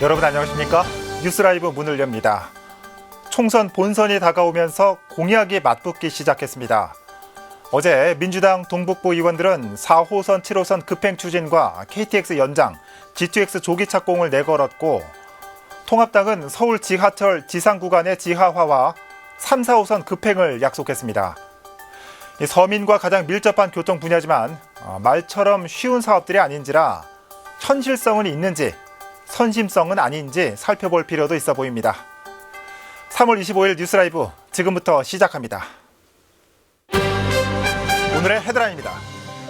여러분 안녕하십니까? 뉴스라이브 문을 엽니다. 총선 본선이 다가오면서 공약이 맞붙기 시작했습니다. 어제 민주당 동북부 의원들은 4호선, 7호선 급행 추진과 KTX 연장, GTX 조기 착공을 내걸었고 통합당은 서울 지하철 지상 구간의 지하화와 3, 4호선 급행을 약속했습니다. 서민과 가장 밀접한 교통 분야지만 말처럼 쉬운 사업들이 아닌지라 현실성은 있는지 선심성은 아닌지 살펴볼 필요도 있어 보입니다. 3월 25일 뉴스라이브 지금부터 시작합니다. 오늘의 헤드라인입니다.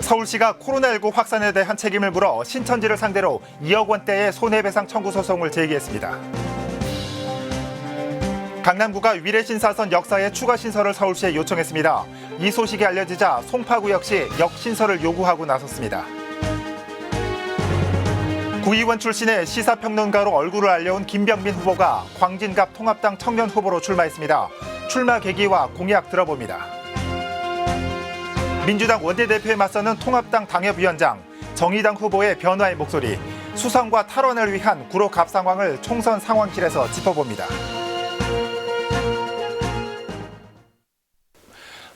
서울시가 코로나19 확산에 대한 책임을 물어 신천지를 상대로 2억 원대의 손해배상 청구 소송을 제기했습니다. 강남구가 위례신사선 역사의 추가 신설을 서울시에 요청했습니다. 이 소식이 알려지자 송파구 역시 역신설을 요구하고 나섰습니다. 구의원 출신의 시사평론가로 얼굴을 알려온 김병민 후보가 광진갑 통합당 청년 후보로 출마했습니다. 출마 계기와 공약 들어봅니다. 민주당 원내대표에 맞서는 통합당 당협위원장, 정의당 후보의 변화의 목소리, 수성과 탈원을 위한 구로갑 상황을 총선 상황실에서 짚어봅니다.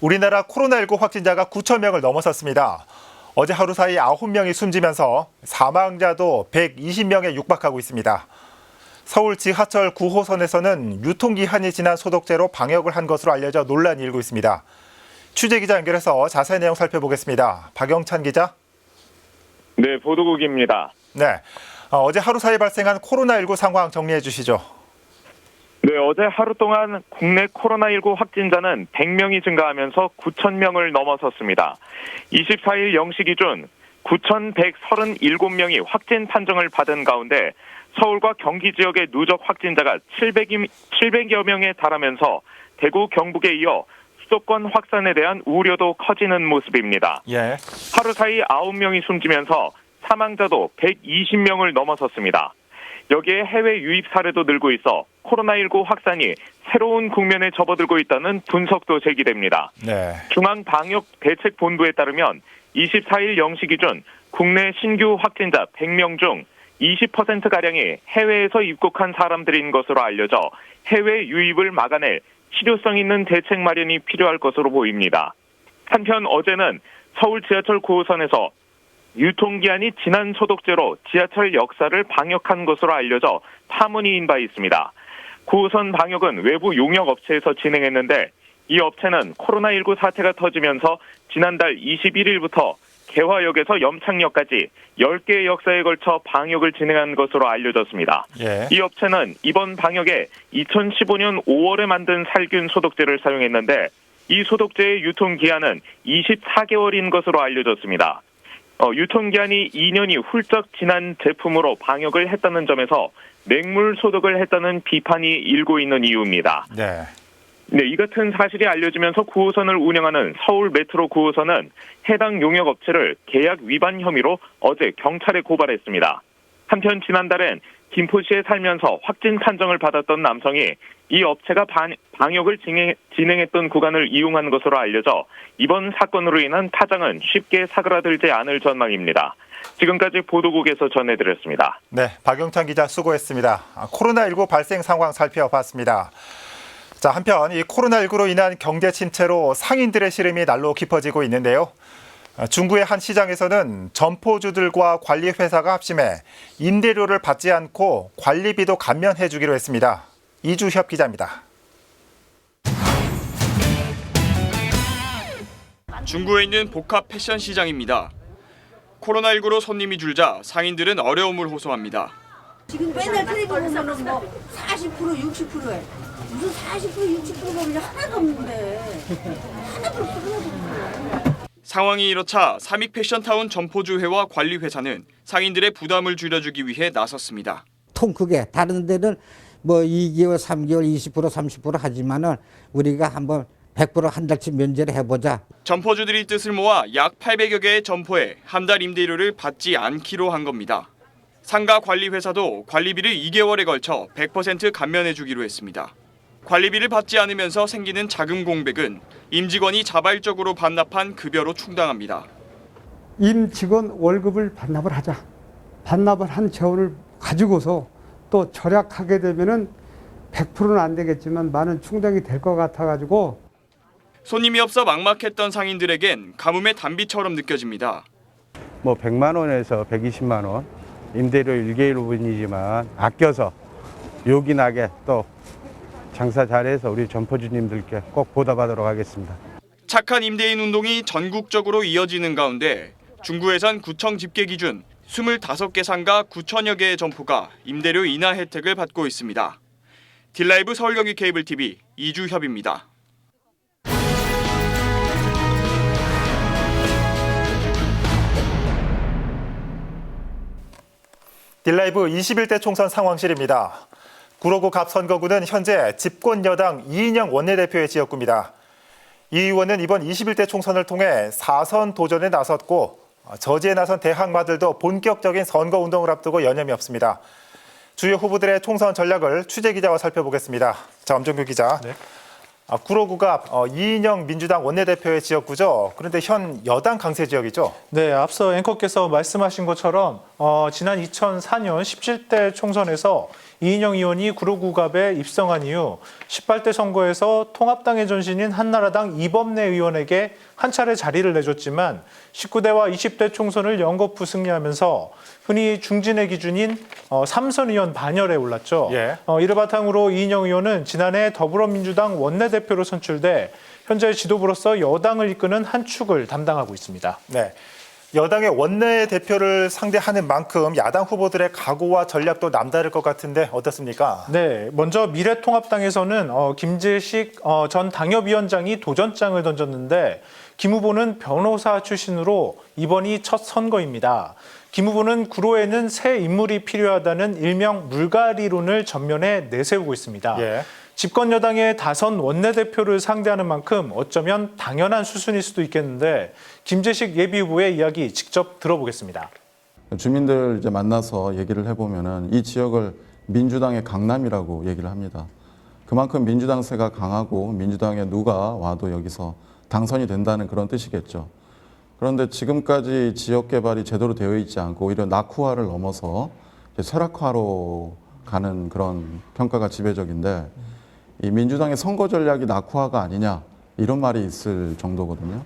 우리나라 코로나19 확진자가 9천 명을 넘어섰습니다. 어제 하루 사이 9명이 숨지면서 사망자도 120명에 육박하고 있습니다. 서울 지하철 9호선에서는 유통기한이 지난 소독제로 방역을 한 것으로 알려져 논란이 일고 있습니다. 취재기자 연결해서 자세한 내용 살펴보겠습니다. 박영찬 기자. 네, 보도국입니다. 네, 어제 하루 사이 발생한 코로나19 상황 정리해 주시죠. 네, 어제 하루 동안 국내 코로나19 확진자는 100명이 증가하면서 9,000명을 넘어섰습니다. 24일 0시 기준 9,137명이 확진 판정을 받은 가운데 서울과 경기 지역의 누적 확진자가 700여 명에 달하면서 대구, 경북에 이어 수도권 확산에 대한 우려도 커지는 모습입니다. 예. 하루 사이 9명이 숨지면서 사망자도 120명을 넘어섰습니다. 여기에 해외 유입 사례도 늘고 있어 코로나19 확산이 새로운 국면에 접어들고 있다는 분석도 제기됩니다. 네. 중앙방역대책본부에 따르면 24일 0시 기준 국내 신규 확진자 100명 중 20%가량이 해외에서 입국한 사람들인 것으로 알려져 해외 유입을 막아낼 실효성 있는 대책 마련이 필요할 것으로 보입니다. 한편 어제는 서울 지하철 9호선에서 유통기한이 지난 소독제로 지하철 역사를 방역한 것으로 알려져 파문이 인 바 있습니다. 9호선 방역은 외부 용역 업체에서 진행했는데 이 업체는 코로나19 사태가 터지면서 지난달 21일부터 개화역에서 염창역까지 10개의 역사에 걸쳐 방역을 진행한 것으로 알려졌습니다. 예. 이 업체는 이번 방역에 2015년 5월에 만든 살균 소독제를 사용했는데 이 소독제의 유통기한은 24개월인 것으로 알려졌습니다. 유통기한이 2년이 훌쩍 지난 제품으로 방역을 했다는 점에서 맹물 소독을 했다는 비판이 일고 있는 이유입니다. 네. 네, 이 같은 사실이 알려지면서 9호선을 운영하는 서울 메트로 9호선은 해당 용역업체를 계약 위반 혐의로 어제 경찰에 고발했습니다. 한편 지난달엔 김포시에 살면서 확진 판정을 받았던 남성이 이 업체가 방역을 진행했던 구간을 이용한 것으로 알려져 이번 사건으로 인한 파장은 쉽게 사그라들지 않을 전망입니다. 지금까지 보도국에서 전해드렸습니다. 네, 박영찬 기자 수고했습니다. 코로나19 발생 상황 살펴봤습니다. 자, 한편 이 코로나19로 인한 경제 침체로 상인들의 시름이 날로 깊어지고 있는데요. 중구의 한 시장에서는 점포주들과 관리회사가 합심해 임대료를 받지 않고 관리비도 감면해 주기로 했습니다. 이주협 기자입니다. 중구에 있는 복합 패션 시장입니다. 코로나19로 손님이 줄자 상인들은 어려움을 호소합니다. 지금 맨날 텔레비전 보면은 뭐 40%, 60%에 무슨 40%, 60%가 그냥 하나도 없는데 하나도 없어. 상황이 이렇자 삼익 패션타운 점포주회와 관리회사는 상인들의 부담을 줄여주기 위해 나섰습니다. 통 크게 다른 데는 뭐 2개월, 3개월, 20%, 30% 하지만은 우리가 한번 100% 한 달치 면제를 해보자. 점포주들이 뜻을 모아 약 800여 개의 점포에 한 달 임대료를 받지 않기로 한 겁니다. 상가 관리회사도 관리비를 2개월에 걸쳐 100% 감면해 주기로 했습니다. 관리비를 받지 않으면서 생기는 자금 공백은 임직원이 자발적으로 반납한 급여로 충당합니다. 임직원 월급을 반납을 하자. 반납을 한 재원을 가지고서 또 절약하게 되면은 100%는 안 되겠지만 많은 충당이 될 것 같아가지고 손님이 없어 막막했던 상인들에겐 가뭄의 단비처럼 느껴집니다. 뭐 100만 원에서 120만 원 임대료 1개월분이지만 아껴서 요긴하게 또 장사 잘해서 우리 점포주님들께 꼭 보답하도록 하겠습니다. 착한 임대인 운동이 전국적으로 이어지는 가운데 중구에선 구청 집계 기준 25개 상가 9천여 개의 점포가 임대료 인하 혜택을 받고 있습니다. 딜라이브 서울경기 케이블TV 이주협입니다. 딜라이브 21대 총선 상황실입니다. 구로구 갑선거구는 현재 집권 여당 이인영 원내대표의 지역구입니다. 이 의원은 이번 21대 총선을 통해 4선 도전에 나섰고 저지에 나선 대항마들도 본격적인 선거운동을 앞두고 여념이 없습니다. 주요 후보들의 총선 전략을 취재기자와 살펴보겠습니다. 자, 엄정규 기자. 네. 구로구가 이인영 민주당 원내대표의 지역구죠. 그런데 현 여당 강세 지역이죠. 네, 앞서 앵커께서 말씀하신 것처럼 지난 2004년 17대 총선에서 이인영 의원이 구로구갑에 입성한 이후 18대 선거에서 통합당의 전신인 한나라당 이범래 의원에게 한 차례 자리를 내줬지만 19대와 20대 총선을 연거푸 승리하면서 흔히 중진의 기준인 3선 의원 반열에 올랐죠. 예. 이를 바탕으로 이인영 의원은 지난해 더불어민주당 원내대표로 선출돼 현재 지도부로서 여당을 이끄는 한 축을 담당하고 있습니다. 네. 여당의 원내대표를 상대하는 만큼 야당 후보들의 각오와 전략도 남다를 것 같은데 어떻습니까? 네, 먼저 미래통합당에서는 김재식 전 당협위원장이 도전장을 던졌는데 김 후보는 변호사 출신으로 이번이 첫 선거입니다. 김 후보는 구로에는 새 인물이 필요하다는 일명 물갈이론을 전면에 내세우고 있습니다. 예. 집권 여당의 다선 원내대표를 상대하는 만큼 어쩌면 당연한 수순일 수도 있겠는데 김재식 예비후보의 이야기 직접 들어보겠습니다. 주민들 이제 만나서 얘기를 해보면은 이 지역을 민주당의 강남이라고 얘기를 합니다. 그만큼 민주당세가 강하고 민주당에 누가 와도 여기서 당선이 된다는 그런 뜻이겠죠. 그런데 지금까지 지역 개발이 제대로 되어 있지 않고 오히려 낙후화를 넘어서 이제 쇠락화로 가는 그런 평가가 지배적인데 이 민주당의 선거 전략이 낙후화가 아니냐 이런 말이 있을 정도거든요.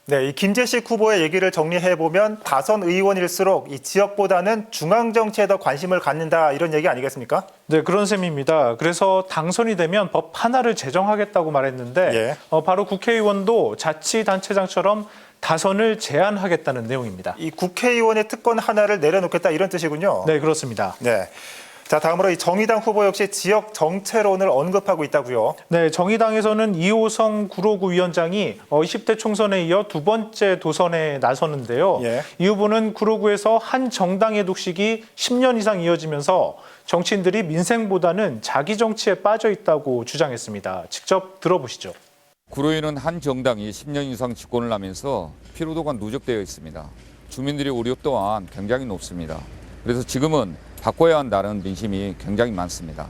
네, 이 김재식 후보의 얘기를 정리해보면 다선 의원일수록 이 지역보다는 중앙정치에 더 관심을 갖는다 이런 얘기 아니겠습니까? 네, 그런 셈입니다. 그래서 당선이 되면 법 하나를 제정하겠다고 말했는데 예. 바로 국회의원도 자치단체장처럼 다선을 제한하겠다는 내용입니다. 이 국회의원의 특권 하나를 내려놓겠다 이런 뜻이군요. 네, 그렇습니다. 네. 자, 다음으로 이 정의당 후보 역시 지역 정체론을 언급하고 있다고요. 네, 정의당에서는 이호성 구로구 위원장이 20대 총선에 이어 두 번째 도선에 나서는데요. 예. 이 후보는 구로구에서 한 정당의 독식이 10년 이상 이어지면서 정치인들이 민생보다는 자기 정치에 빠져 있다고 주장했습니다. 직접 들어보시죠. 구로에는 한 정당이 10년 이상 집권을 하면서 피로도가 누적되어 있습니다. 주민들의 우려 또한 굉장히 높습니다. 그래서 지금은 바꿔야 한다는 민심이 굉장히 많습니다.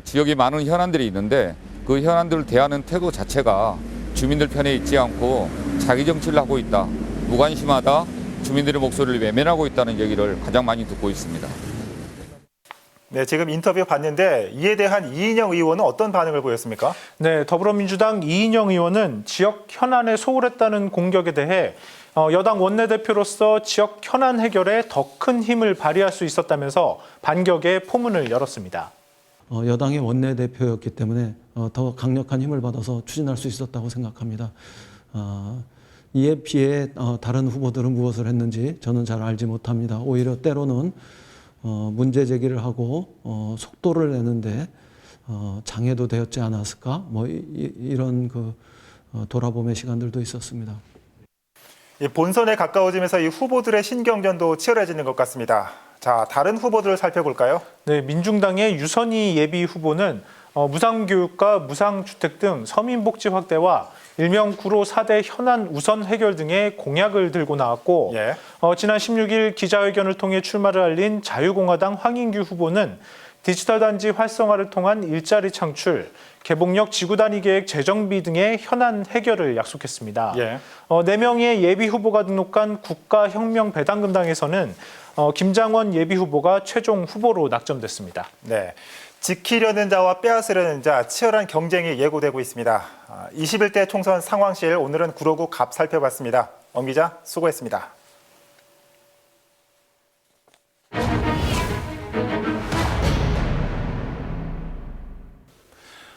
지역에 많은 현안들이 있는데 그 현안들을 대하는 태도 자체가 주민들 편에 있지 않고 자기 정치를 하고 있다, 무관심하다, 주민들의 목소리를 외면하고 있다는 얘기를 가장 많이 듣고 있습니다. 네, 지금 인터뷰 봤는데 이에 대한 이인영 의원은 어떤 반응을 보였습니까? 네, 더불어민주당 이인영 의원은 지역 현안에 소홀했다는 공격에 대해 여당 원내대표로서 지역 현안 해결에 더 큰 힘을 발휘할 수 있었다면서 반격의 포문을 열었습니다. 여당의 원내대표였기 때문에 더 강력한 힘을 받아서 추진할 수 있었다고 생각합니다. 이에 비해 다른 후보들은 무엇을 했는지 저는 잘 알지 못합니다. 오히려 때로는 문제 제기를 하고 속도를 내는데 장애도 되었지 않았을까? 뭐 이런 그 돌아봄의 시간들도 있었습니다. 본선에 가까워지면서 이 후보들의 신경전도 치열해지는 것 같습니다. 자, 다른 후보들을 살펴볼까요? 네, 민중당의 유선희 예비 후보는 무상교육과 무상주택 등 서민복지 확대와 일명 구로 4대 현안 우선 해결 등의 공약을 들고 나왔고 예. 지난 16일 기자회견을 통해 출마를 알린 자유공화당 황인규 후보는 디지털 단지 활성화를 통한 일자리 창출, 개봉역 지구단위 계획 재정비 등의 현안 해결을 약속했습니다. 예. 4명의 예비 후보가 등록한 국가혁명배당금당에서는 김장원 예비후보가 최종 후보로 낙점됐습니다. 네. 지키려는 자와 빼앗으려는 자 치열한 경쟁이 예고되고 있습니다. 21대 총선 상황실 오늘은 구로구 갑 살펴봤습니다. 엄 기자 수고했습니다.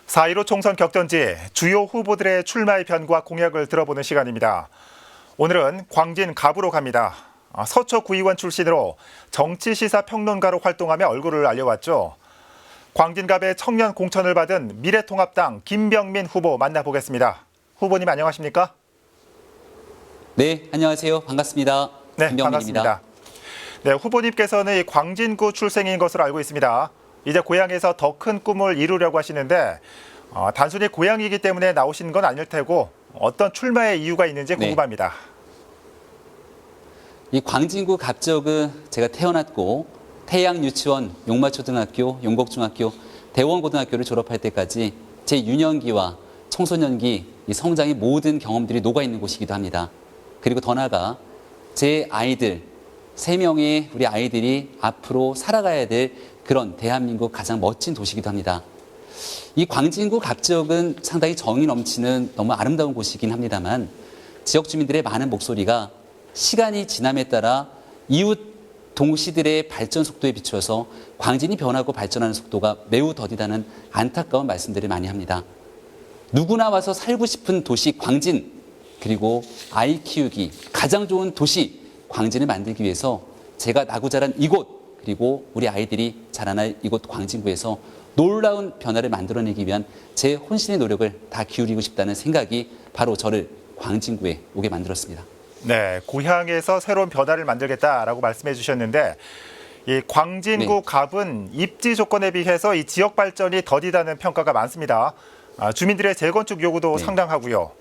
4.15 총선 격전지 주요 후보들의 출마의 변과 공약을 들어보는 시간입니다. 오늘은 광진 갑으로 갑니다. 서초 구의원 출신으로 정치시사 평론가로 활동하며 얼굴을 알려왔죠. 광진갑의 청년 공천을 받은 미래통합당 김병민 후보 만나보겠습니다. 후보님 안녕하십니까? 네, 안녕하세요. 반갑습니다. 네, 김병민입니다. 반갑습니다. 네, 후보님께서는 이 광진구 출생인 것으로 알고 있습니다. 이제 고향에서 더 큰 꿈을 이루려고 하시는데 단순히 고향이기 때문에 나오신 건 아닐 테고 어떤 출마의 이유가 있는지 궁금합니다. 이 광진구 갑지역은 제가 태어났고 태양유치원, 용마초등학교, 용곡중학교, 대원고등학교를 졸업할 때까지 제 유년기와 청소년기 이 성장의 모든 경험들이 녹아있는 곳이기도 합니다. 그리고 더 나아가 제 아이들, 3명의 우리 아이들이 앞으로 살아가야 될 그런 대한민국 가장 멋진 도시이기도 합니다. 이 광진구 갑지역은 상당히 정이 넘치는 너무 아름다운 곳이긴 합니다만 지역 주민들의 많은 목소리가 시간이 지남에 따라 이웃 동시들의 발전 속도에 비추어서 광진이 변하고 발전하는 속도가 매우 더디다는 안타까운 말씀들을 많이 합니다. 누구나 와서 살고 싶은 도시 광진, 그리고 아이 키우기 가장 좋은 도시 광진을 만들기 위해서 제가 나고 자란 이곳, 그리고 우리 아이들이 자라날 이곳 광진구에서 놀라운 변화를 만들어내기 위한 제 혼신의 노력을 다 기울이고 싶다는 생각이 바로 저를 광진구에 오게 만들었습니다. 네, 고향에서 새로운 변화를 만들겠다라고 말씀해 주셨는데 이 광진구 갑은 입지 조건에 비해서 이 지역 발전이 더디다는 평가가 많습니다. 주민들의 재건축 요구도 상당하고요.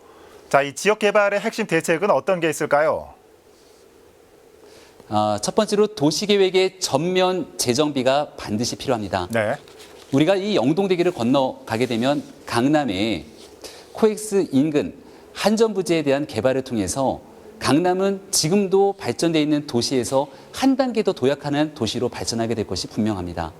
자, 이 지역 개발의 핵심 대책은 어떤 게 있을까요? 첫 번째로 도시계획의 전면 재정비가 반드시 필요합니다. 네. 우리가 이 영동대교를 건너가게 되면 강남의 코엑스 인근 한전부지에 대한 개발을 통해서 강남은 지금도 발전되어 있는 도시에서 한 단계 더 도약하는 도시로 발전하게 될 것이 분명합니다.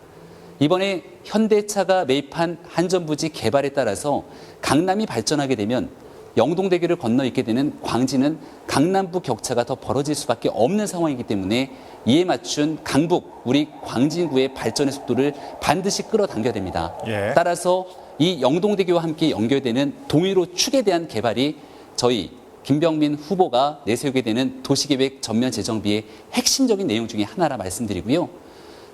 이번에 현대차가 매입한 한전부지 개발에 따라서 강남이 발전하게 되면 영동대교를 건너 있게 되는 광진은 강남북 격차가 더 벌어질 수밖에 없는 상황이기 때문에 이에 맞춘 강북, 우리 광진구의 발전의 속도를 반드시 끌어당겨야 됩니다. 따라서 이 영동대교와 함께 연결되는 동의로 축에 대한 개발이 저희 김병민 후보가 내세우게 되는 도시계획 전면 재정비의 핵심적인 내용 중에 하나라 말씀드리고요.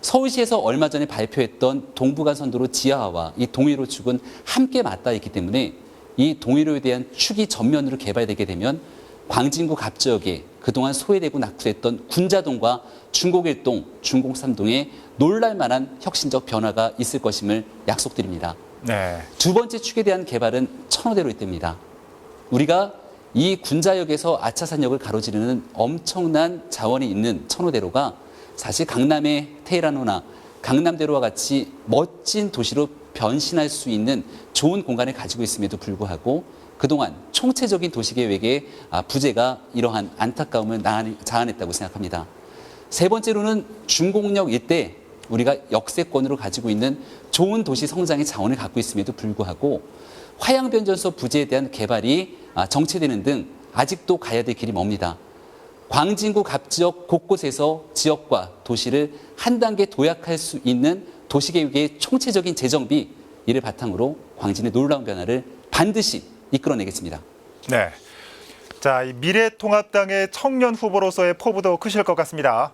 서울시에서 얼마 전에 발표했던 동부간선도로 지하화와 이 동의로 축은 함께 맞닿아 있기 때문에 이 동의로에 대한 축이 전면으로 개발되게 되면 광진구 갑지역에 그동안 소외되고 낙후했던 군자동과 중곡1동, 중곡3동에 놀랄만한 혁신적 변화가 있을 것임을 약속드립니다. 네. 두 번째 축에 대한 개발은 천호대로 있답니다. 우리가 이 군자역에서 아차산역을 가로지르는 엄청난 자원이 있는 천호대로가 사실 강남의 테헤란호나 강남대로와 같이 멋진 도시로 변신할 수 있는 좋은 공간을 가지고 있음에도 불구하고 그동안 총체적인 도시계획의 부재가 이러한 안타까움을 자아냈다고 생각합니다. 세 번째로는 중곡역 일대 우리가 역세권으로 가지고 있는 좋은 도시 성장의 자원을 갖고 있음에도 불구하고 화양변전소 부지에 대한 개발이 정체되는 등 아직도 가야 될 길이 멉니다. 광진구 갑지역 곳곳에서 지역과 도시를 한 단계 도약할 수 있는 도시계획의 총체적인 재정비, 이를 바탕으로 광진의 놀라운 변화를 반드시 이끌어내겠습니다. 네. 자, 이 미래통합당의 청년 후보로서의 포부도 크실 것 같습니다.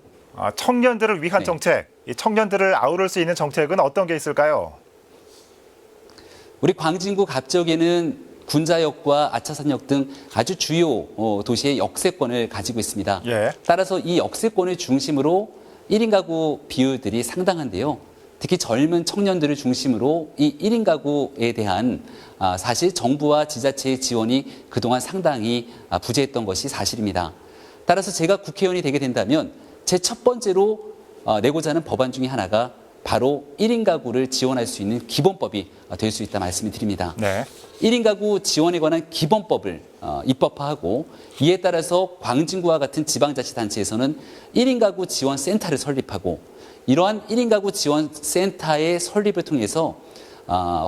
청년들을 위한 정책, 이 청년들을 아우를 수 있는 정책은 어떤 게 있을까요? 우리 광진구 갑지역에는 군자역과 아차산역 등 아주 주요 도시의 역세권을 가지고 있습니다. 따라서 이 역세권을 중심으로 1인 가구 비율들이 상당한데요. 특히 젊은 청년들을 중심으로 이 1인 가구에 대한 사실 정부와 지자체의 지원이 그동안 상당히 부재했던 것이 사실입니다. 따라서 제가 국회의원이 되게 된다면 제 첫 번째로 내고자 하는 법안 중에 하나가 바로 1인 가구를 지원할 수 있는 기본법이 될 수 있다 말씀을 드립니다. 네. 1인 가구 지원에 관한 기본법을 입법화하고 이에 따라서 광진구와 같은 지방자치단체에서는 1인 가구 지원 센터를 설립하고 이러한 1인 가구 지원 센터의 설립을 통해서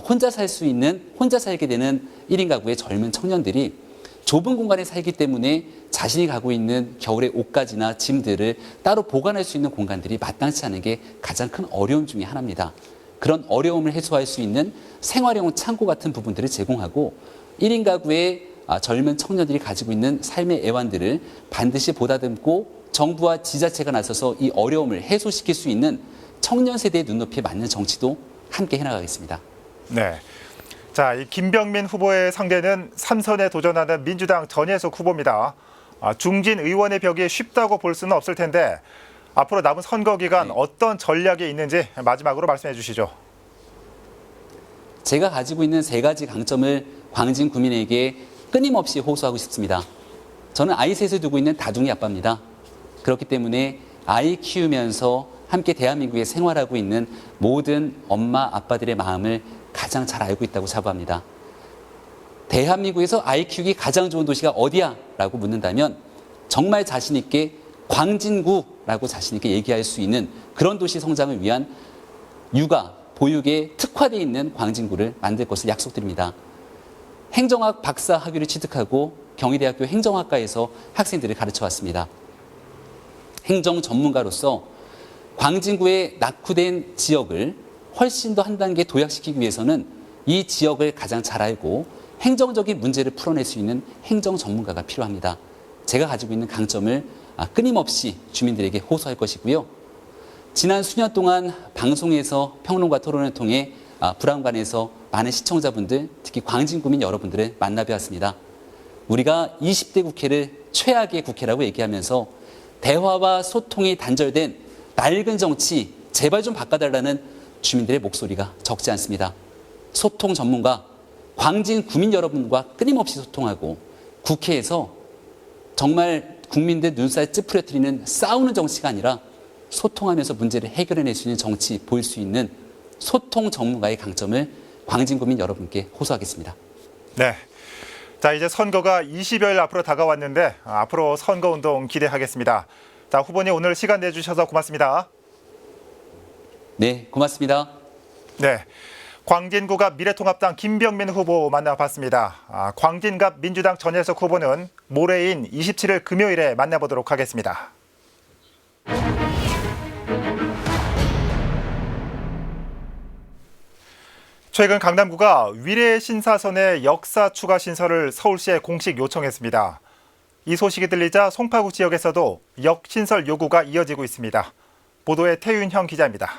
혼자 살게 되는 1인 가구의 젊은 청년들이 좁은 공간에 살기 때문에 자신이 가고 있는 겨울의 옷가지나 짐들을 따로 보관할 수 있는 공간들이 마땅치 않은 게 가장 큰 어려움 중에 하나입니다. 그런 어려움을 해소할 수 있는 생활용 창고 같은 부분들을 제공하고 1인 가구의 젊은 청년들이 가지고 있는 삶의 애환들을 반드시 보다듬고 정부와 지자체가 나서서 이 어려움을 해소시킬 수 있는 청년 세대의 눈높이에 맞는 정치도 함께 해나가겠습니다. 네. 자, 이 김병민 후보의 상대는 3선에 도전하는 민주당 전예숙 후보입니다. 중진 의원의 벽이 쉽다고 볼 수는 없을 텐데 앞으로 남은 선거 기간 어떤 전략이 있는지 마지막으로 말씀해 주시죠. 제가 가지고 있는 3가지 강점을 광진 구민에게 끊임없이 호소하고 싶습니다. 저는 아이 셋을 두고 있는 다둥이 아빠입니다. 그렇기 때문에 아이 키우면서 함께 대한민국에 생활하고 있는 모든 엄마, 아빠들의 마음을 가장 잘 알고 있다고 자부합니다. 대한민국에서 아이 키우기 가장 좋은 도시가 어디야? 라고 묻는다면 정말 자신 있게 광진구라고 자신 있게 얘기할 수 있는 그런 도시 성장을 위한 육아, 보육에 특화되어 있는 광진구를 만들 것을 약속드립니다. 행정학 박사 학위를 취득하고 경희대학교 행정학과에서 학생들을 가르쳐 왔습니다. 행정 전문가로서 광진구의 낙후된 지역을 훨씬 더 한 단계 도약시키기 위해서는 이 지역을 가장 잘 알고 행정적인 문제를 풀어낼 수 있는 행정 전문가가 필요합니다. 제가 가지고 있는 강점을 끊임없이 주민들에게 호소할 것이고요. 지난 수년 동안 방송에서 평론과 토론을 통해 불안관에서 많은 시청자분들, 특히 광진구민 여러분들을 만나뵈었습니다. 우리가 20대 국회를 최악의 국회라고 얘기하면서 대화와 소통이 단절된 낡은 정치 제발 좀 바꿔달라는 주민들의 목소리가 적지 않습니다. 소통 전문가, 광진 구민 여러분과 끊임없이 소통하고 국회에서 정말 국민들 눈살 찌푸려뜨리는 싸우는 정치가 아니라 소통하면서 문제를 해결해낼 수 있는 정치 보일 수 있는 소통 전문가의 강점을 광진 구민 여러분께 호소하겠습니다. 네. 자, 이제 선거가 20여일 앞으로 다가왔는데 앞으로 선거운동 기대하겠습니다. 자, 후보님 오늘 시간 내주셔서 고맙습니다. 네, 고맙습니다. 네. 광진구갑 미래통합당 김병민 후보 만나봤습니다. 광진갑 민주당 전예숙 후보는 모레인 27일 금요일에 만나보도록 하겠습니다. 최근 강남구가 위례 신사선의 역사 추가 신설을 서울시에 공식 요청했습니다. 이 소식이 들리자 송파구 지역에서도 역신설 요구가 이어지고 있습니다. 보도에 태윤형 기자입니다.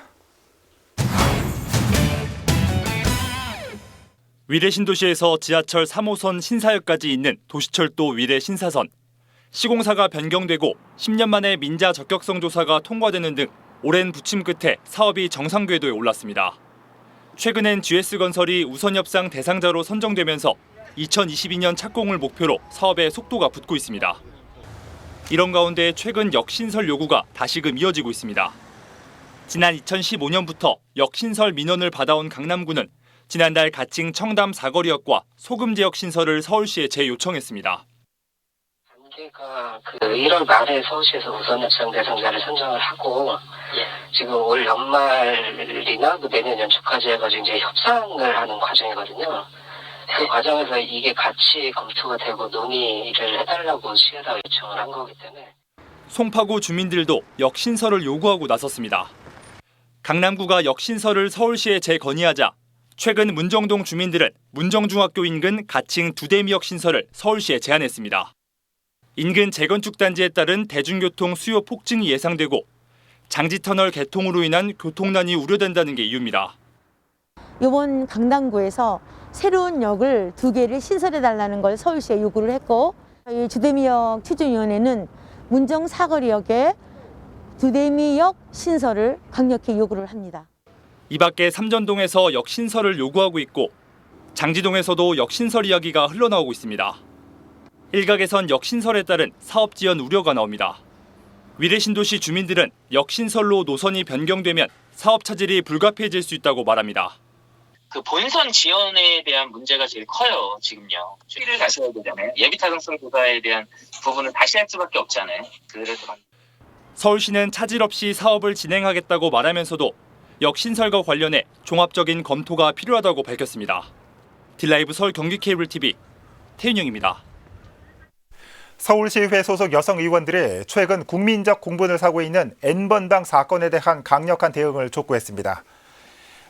위례 신도시에서 지하철 3호선 신사역까지 있는 도시철도 위례 신사선. 시공사가 변경되고 10년 만에 민자 적격성 조사가 통과되는 등 오랜 부침 끝에 사업이 정상 궤도에 올랐습니다. 최근엔 GS건설이 우선협상 대상자로 선정되면서 2022년 착공을 목표로 사업의 속도가 붙고 있습니다. 이런 가운데 최근 역신설 요구가 다시금 이어지고 있습니다. 지난 2015년부터 역신설 민원을 받아온 강남구는 지난달 가칭 청담 사거리역과 소금지역 신설을 서울시에 재요청했습니다. 단계가 1월 말에 서울시에서 우선협상 대상자를 선정을 하고 지금 올 연말이나 내년 연초까지 해가지고 이제 협상을 하는 과정이거든요. 그 과정에서 이게 같이 검토가 되고 논의를 해달라고 시에다 요청을 한 거기 때문에. 송파구 주민들도 역신설을 요구하고 나섰습니다. 강남구가 역신설을 서울시에 재건의하자 최근 문정동 주민들은 문정중학교 인근 가칭 두대미역 신설을 서울시에 제안했습니다. 인근 재건축 단지에 따른 대중교통 수요 폭증이 예상되고 장지터널 개통으로 인한 교통난이 우려된다는 게 이유입니다. 이번 강남구에서 새로운 역을 2개를 신설해달라는 걸 서울시에 요구를 했고 이 두대미역 추진위원회는 문정 사거리역에 두대미역 신설을 강력히 요구를 합니다. 이 밖에 삼전동에서 역신설을 요구하고 있고 장지동에서도 역신설 이야기가 흘러나오고 있습니다. 일각에선 역신설에 따른 사업 지연 우려가 나옵니다. 위례 신도시 주민들은 역신설로 노선이 변경되면 사업 차질이 불가피해질 수 있다고 말합니다. 그 본선 지원에 대한 문제가 제일 커요, 지금요. 추이를 다시 해야 되잖아요. 예비 타당성 조사에 대한 부분은 다시 할 수밖에 없잖아요. 그래서 서울시는 차질 없이 사업을 진행하겠다고 말하면서도 역신설과 관련해 종합적인 검토가 필요하다고 밝혔습니다. 딜라이브 서울 경기 케이블 TV 태윤영입니다. 서울시의회 소속 여성 의원들이 최근 국민적 공분을 사고 있는 N번방 사건에 대한 강력한 대응을 촉구했습니다.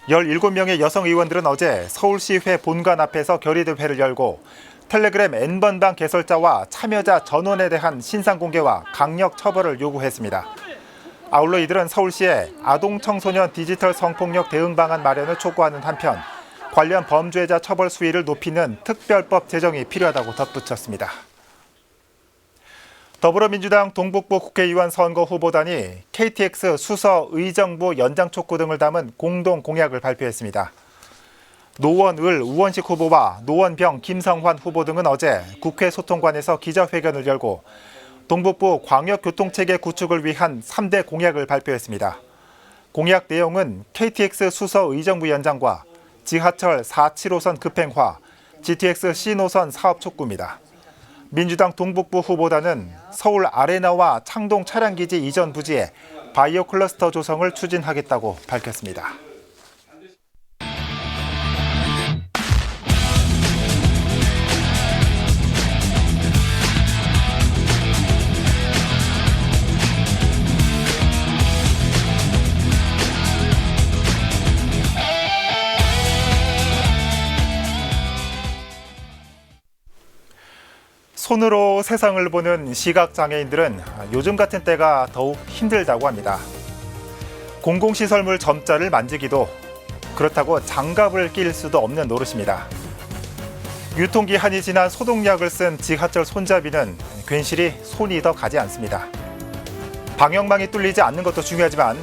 17명의 여성 의원들은 어제 서울시의회 본관 앞에서 결의대회를 열고 텔레그램 N번방 개설자와 참여자 전원에 대한 신상 공개와 강력 처벌을 요구했습니다. 아울러 이들은 서울시에 아동 청소년 디지털 성폭력 대응 방안 마련을 촉구하는 한편 관련 범죄자 처벌 수위를 높이는 특별법 제정이 필요하다고 덧붙였습니다. 더불어민주당 동북부 국회의원 선거 후보단이 KTX 수서 의정부 연장 촉구 등을 담은 공동 공약을 발표했습니다. 노원을 우원식 후보와 노원병 김성환 후보 등은 어제 국회 소통관에서 기자회견을 열고 동북부 광역교통체계 구축을 위한 3대 공약을 발표했습니다. 공약 내용은 KTX 수서 의정부 연장과 지하철 4.7호선 급행화, GTX C노선 사업 촉구입니다. 민주당 동북부 후보단은 서울 아레나와 창동 차량기지 이전 부지에 바이오 클러스터 조성을 추진하겠다고 밝혔습니다. 손으로 세상을 보는 시각장애인들은 요즘 같은 때가 더욱 힘들다고 합니다. 공공시설물 점자를 만지기도 그렇다고 장갑을 낄 수도 없는 노릇입니다. 유통기한이 지난 소독약을 쓴 지하철 손잡이는 괜시리 손이 더 가지 않습니다. 방역망이 뚫리지 않는 것도 중요하지만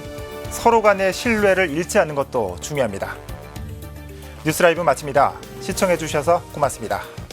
서로 간의 신뢰를 잃지 않는 것도 중요합니다. 뉴스라이브 마칩니다. 시청해주셔서 고맙습니다.